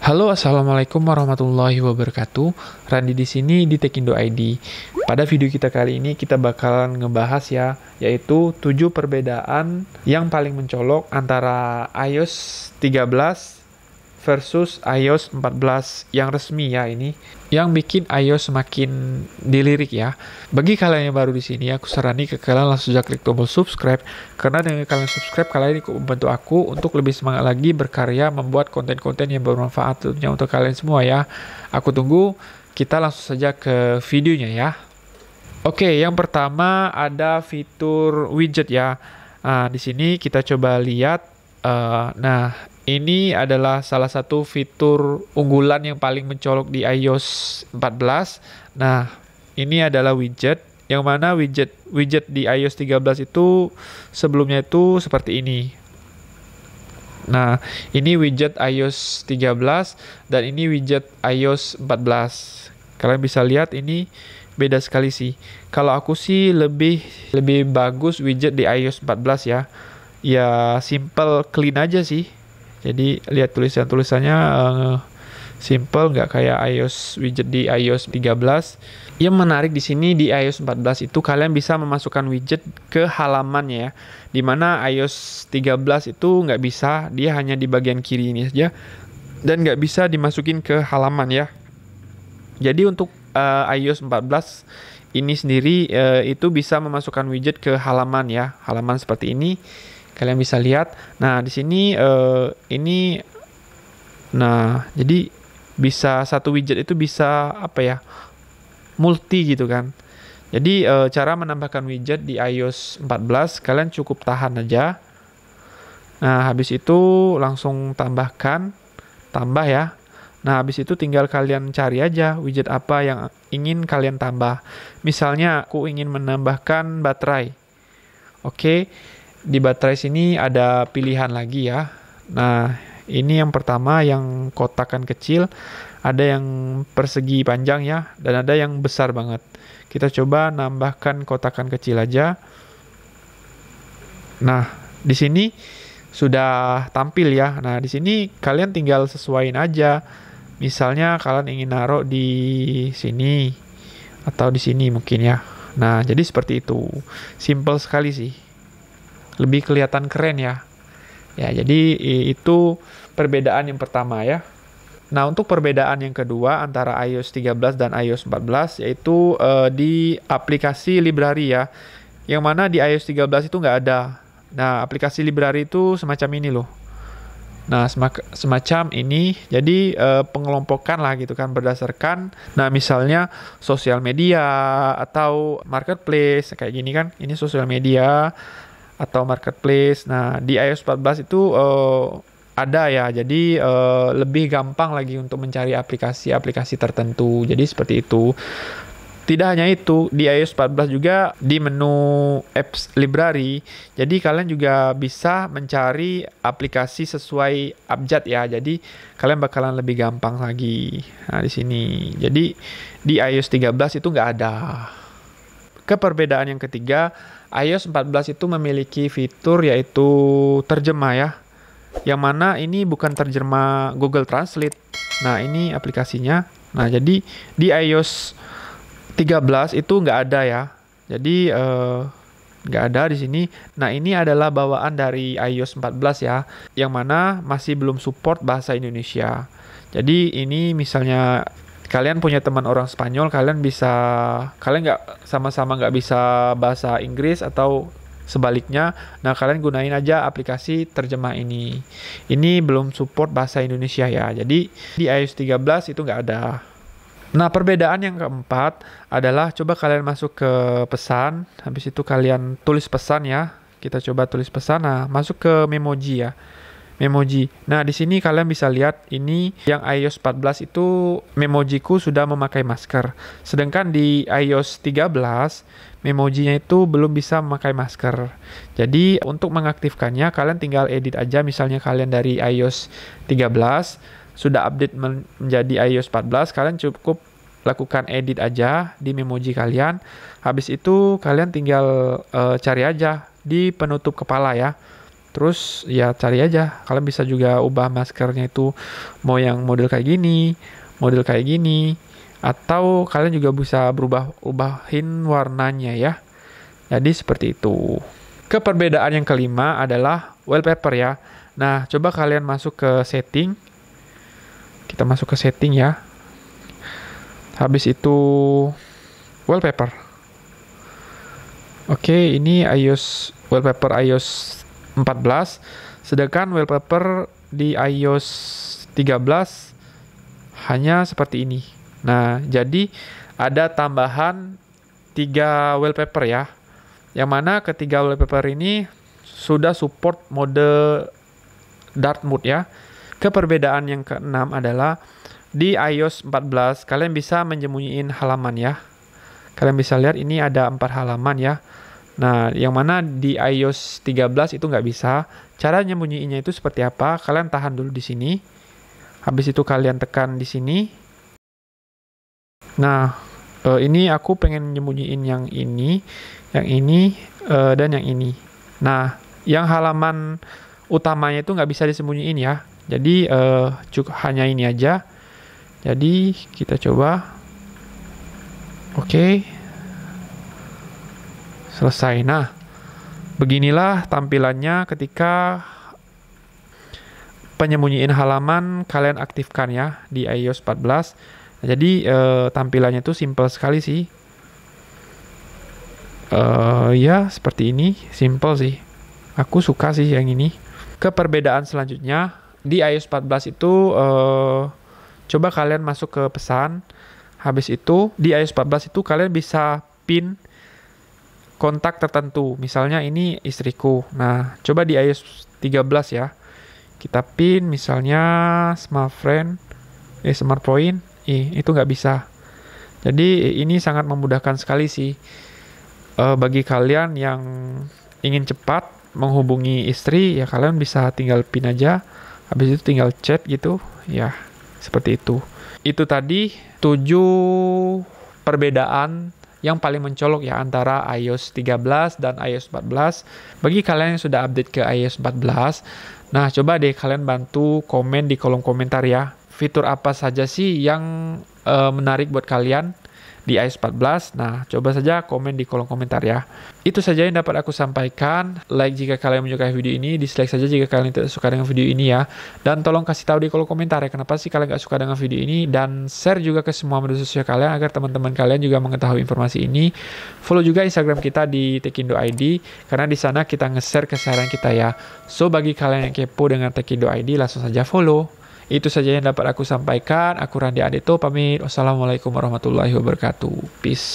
Halo, assalamualaikum warahmatullahi wabarakatuh. Randi di sini di Tekindo ID. Pada video kita kali ini kita bakalan ngebahas ya, yaitu 7 perbedaan yang paling mencolok antara iOS 13 versus iOS 14 yang resmi ya ini, yang bikin iOS semakin dilirik ya. Bagi kalian yang baru di sini, aku sarani ke kalian langsung saja klik tombol subscribe, karena dengan kalian subscribe, kalian ikut membantu aku untuk lebih semangat lagi berkarya membuat konten-konten yang bermanfaat tentunya untuk kalian semua ya. Aku tunggu, kita langsung saja ke videonya ya. Oke, yang pertama ada fitur widget ya. Nah, di sini kita coba lihat. Nah, ini adalah salah satu fitur unggulan yang paling mencolok di iOS 14. Nah, ini adalah widget, yang mana widget di iOS 13 itu sebelumnya itu seperti ini. Nah, ini widget iOS 13 dan ini widget iOS 14. Kalian bisa lihat ini beda sekali sih. Kalau aku sih lebih bagus widget di iOS 14 ya. Ya simple, clean aja sih. Jadi lihat tulisannya simple, nggak kayak widget di iOS 13. Yang menarik di sini di iOS 14 itu kalian bisa memasukkan widget ke halamannya ya. Dimana iOS 13 itu nggak bisa, dia hanya di bagian kiri ini saja. Dan nggak bisa dimasukin ke halaman ya. Jadi untuk iOS 14 ini sendiri itu bisa memasukkan widget ke halaman ya. Halaman seperti ini. Kalian bisa lihat. Nah, di sini jadi bisa satu widget itu bisa multi gitu kan. Jadi cara menambahkan widget di iOS 14 kalian cukup tahan aja. Nah, habis itu langsung tambah ya. Nah, habis itu tinggal kalian cari aja widget apa yang ingin kalian tambah. Misalnya aku ingin menambahkan baterai. Oke. Di baterai sini ada pilihan lagi ya. Nah, ini yang pertama yang kotakan kecil, ada yang persegi panjang ya, dan ada yang besar banget. Kita coba nambahkan kotakan kecil aja. Nah, di sini sudah tampil ya. Nah, di sini kalian tinggal sesuaiin aja. Misalnya kalian ingin naruh di sini atau di sini mungkin ya. Nah, jadi seperti itu. Simple sekali sih. Lebih kelihatan keren ya. Ya, jadi itu perbedaan yang pertama ya. Nah, untuk perbedaan yang kedua antara iOS 13 dan iOS 14 yaitu di aplikasi library ya. Yang mana di iOS 13 itu nggak ada. Nah, aplikasi library itu semacam ini loh. Nah, semacam ini. Jadi pengelompokan lah gitu kan berdasarkan. Nah, misalnya sosial media atau marketplace kayak gini kan. Ini sosial media atau marketplace. Nah, di iOS 14 itu ada ya. Jadi lebih gampang lagi untuk mencari aplikasi-aplikasi tertentu. Jadi seperti itu. Tidak hanya itu, di iOS 14 juga di menu apps library. Jadi kalian juga bisa mencari aplikasi sesuai abjad ya. Jadi kalian bakalan lebih gampang lagi. Nah, di sini. Jadi di iOS 13 itu nggak ada. Perbedaan yang ketiga, iOS 14 itu memiliki fitur yaitu terjemah ya. Yang mana ini bukan terjemah Google Translate. Nah, ini aplikasinya. Nah, jadi di iOS 13 itu nggak ada ya. Jadi nggak ada di sini. Nah, ini adalah bawaan dari iOS 14 ya. Yang mana masih belum support bahasa Indonesia. Jadi ini misalnya kalian punya teman orang Spanyol, kalian nggak sama-sama nggak bisa bahasa Inggris atau sebaliknya. Nah, kalian gunain aja aplikasi terjemah ini. Ini belum support bahasa Indonesia ya. Jadi di iOS 13 itu nggak ada. Nah, perbedaan yang keempat adalah coba kalian masuk ke pesan, habis itu kalian tulis pesan ya. Kita coba tulis pesan. Nah, masuk ke Memoji ya. Memoji. Nah, di sini kalian bisa lihat ini yang iOS 14 itu Memojiku sudah memakai masker. Sedangkan di iOS 13 Memojinya itu belum bisa memakai masker. Jadi, untuk mengaktifkannya kalian tinggal edit aja. Misalnya kalian dari iOS 13 sudah update menjadi iOS 14, kalian cukup lakukan edit aja di Memoji kalian. Habis itu kalian tinggal cari aja di penutup kepala ya. Terus ya cari aja. Kalian bisa juga ubah maskernya itu mau yang model kayak gini, model kayak gini, atau kalian juga bisa ubahin warnanya ya. Jadi seperti itu. Keperbedaan yang kelima adalah wallpaper ya. Nah, coba kalian masuk ke setting. Kita masuk ke setting ya. Habis itu wallpaper. Oke, ini wallpaper iOS 14, sedangkan wallpaper di iOS 13 hanya seperti ini. Nah, jadi ada tambahan 3 wallpaper ya. Yang mana ketiga wallpaper ini sudah support mode dark mode ya. Keperbedaan yang keenam adalah di iOS 14 kalian bisa menyembunyiin halaman ya. Kalian bisa lihat ini ada 4 halaman ya. Nah, yang mana di iOS 13 itu nggak bisa. Cara nyembunyiinnya itu seperti apa? Kalian tahan dulu di sini. Habis itu kalian tekan di sini. Nah, ini aku pengen nyembunyiin yang ini, dan yang ini. Nah, yang halaman utamanya itu nggak bisa disembunyiin ya. Jadi, hanya ini aja. Jadi, kita coba. Oke. Selesai. Nah, beginilah tampilannya ketika penyembunyiin halaman kalian aktifkan ya di iOS 14. Nah, jadi tampilannya itu simple sekali sih. Ya seperti ini, simple sih. Aku suka sih yang ini. Keperbedaan selanjutnya di iOS 14 itu coba kalian masuk ke pesan. Habis itu di iOS 14 itu kalian bisa pin kontak tertentu. Misalnya ini istriku. Nah, coba di iOS 13 ya. Kita pin misalnya smart point. Itu nggak bisa. Jadi ini sangat memudahkan sekali sih. Bagi kalian yang ingin cepat menghubungi istri, ya kalian bisa tinggal pin aja. Habis itu tinggal chat gitu. Ya, seperti itu. Itu tadi 7 perbedaan yang paling mencolok ya antara iOS 13 dan iOS 14. Bagi kalian yang sudah update ke iOS 14, nah coba deh kalian bantu komen di kolom komentar ya. Fitur apa saja sih yang menarik buat kalian di iOS 14? Nah, coba saja komen di kolom komentar ya. Itu saja yang dapat aku sampaikan. Like jika kalian menyukai video ini, dislike saja jika kalian tidak suka dengan video ini ya. Dan tolong kasih tahu di kolom komentar ya, kenapa sih kalian gak suka dengan video ini. Dan share juga ke semua media sosial kalian agar teman-teman kalian juga mengetahui informasi ini. Follow juga Instagram kita di Tekindo ID, karena di sana kita nge-share keseharian kita ya. So, bagi kalian yang kepo dengan Tekindo ID, langsung saja follow. Itu saja yang dapat aku sampaikan. Aku Randi Adeto pamit. Wassalamualaikum warahmatullahi wabarakatuh. Peace.